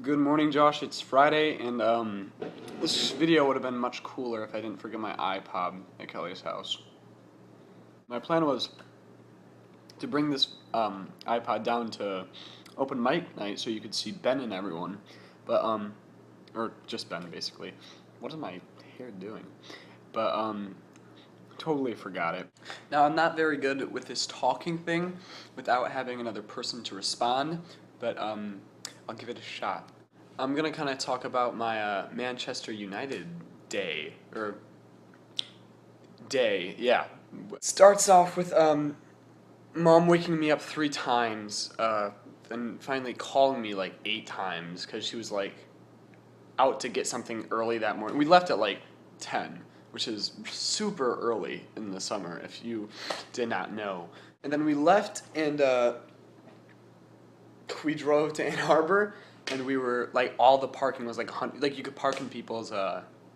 Good morning, Josh. It's Friday, and this video would have been much cooler if I didn't forget my iPod at Kelly's house. My plan was to bring this iPod down to open mic night so you could see Ben and everyone, but or just Ben basically. What is my hair doing? But totally forgot it. Now I'm not very good with this talking thing without having another person to respond, but I'll give it a shot. I'm gonna kind of talk about my Manchester United day, yeah. Starts off with Mom waking me up 3 times, then finally calling me like 8 times because she was like out to get something early that morning. We left at like 10, which is super early in the summer if you did not know. And then we left and we drove to Ann Arbor, and we were like, all the parking was like you could park in people's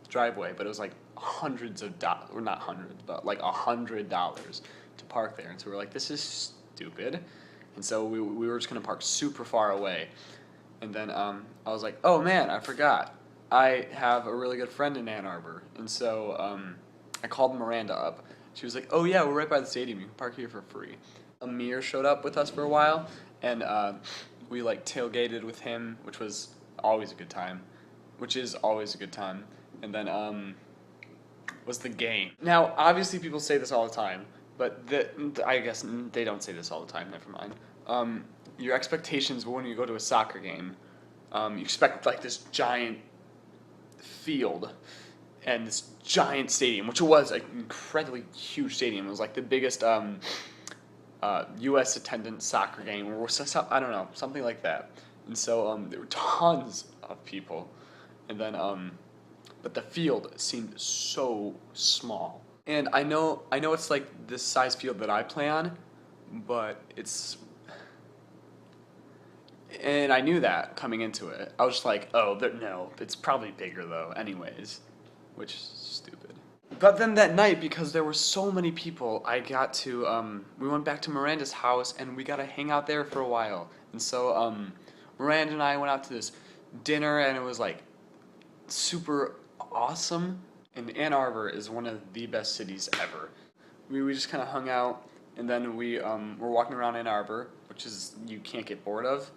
driveway, but it was like hundreds of dollars, or not hundreds, but like $100 to park there. And so we were like, this is stupid. And so we were just gonna park super far away. And then I was like, oh man, I forgot. I have a really good friend in Ann Arbor. And so I called Miranda up. She was like, oh yeah, we're right by the stadium. You can park here for free. Amir showed up with us for a while, and we like tailgated with him, which was always a good time. And then was the game. Now, obviously people say this all the time, but I guess they don't say this all the time, never mind. Your expectations when you go to a soccer game, you expect like this giant field and this giant stadium, which was an incredibly huge stadium. It was like the biggest U.S. attendance soccer game, or I don't know, something like that. And so there were tons of people, and then but the field seemed so small. And I know it's like this size field that I play on, but and I knew that coming into it. I was just like, oh, no, it's probably bigger though, anyways, which is stupid. But then that night, because there were so many people, I got to, we went back to Miranda's house, and we got to hang out there for a while. And so, Miranda and I went out to this dinner, and it was like super awesome. And Ann Arbor is one of the best cities ever. We just kind of hung out, and then we were walking around Ann Arbor, which is, you can't get bored of,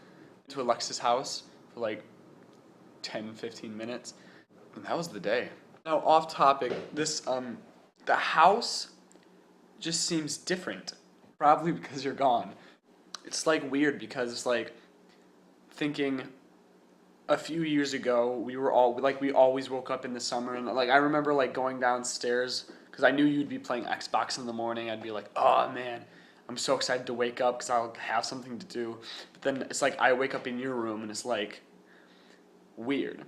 to Alexa's house for like 10-15 minutes, and that was the day. Now, off topic, the house just seems different, probably because you're gone. It's like weird because it's like thinking a few years ago we always woke up in the summer, and like I remember like going downstairs because I knew you'd be playing Xbox in the morning. I'd be like, oh man, I'm so excited to wake up because I'll have something to do. But then it's like I wake up in your room and it's like weird.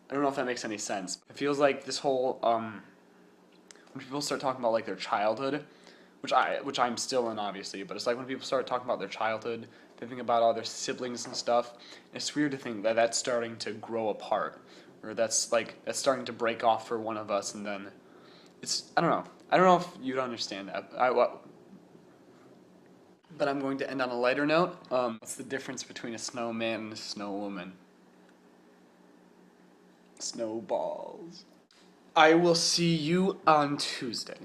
I don't know if that makes any sense. It feels like this whole when people start talking about like their childhood, which I'm still in obviously, but it's like when people start talking about their childhood, they think about all their siblings and stuff. It's weird to think that that's starting to grow apart, or that's starting to break off for one of us, and then I don't know. I don't know if you'd understand that. But I'm going to end on a lighter note. What's the difference between a snowman and a snowwoman? Snowballs. I will see you on Tuesday.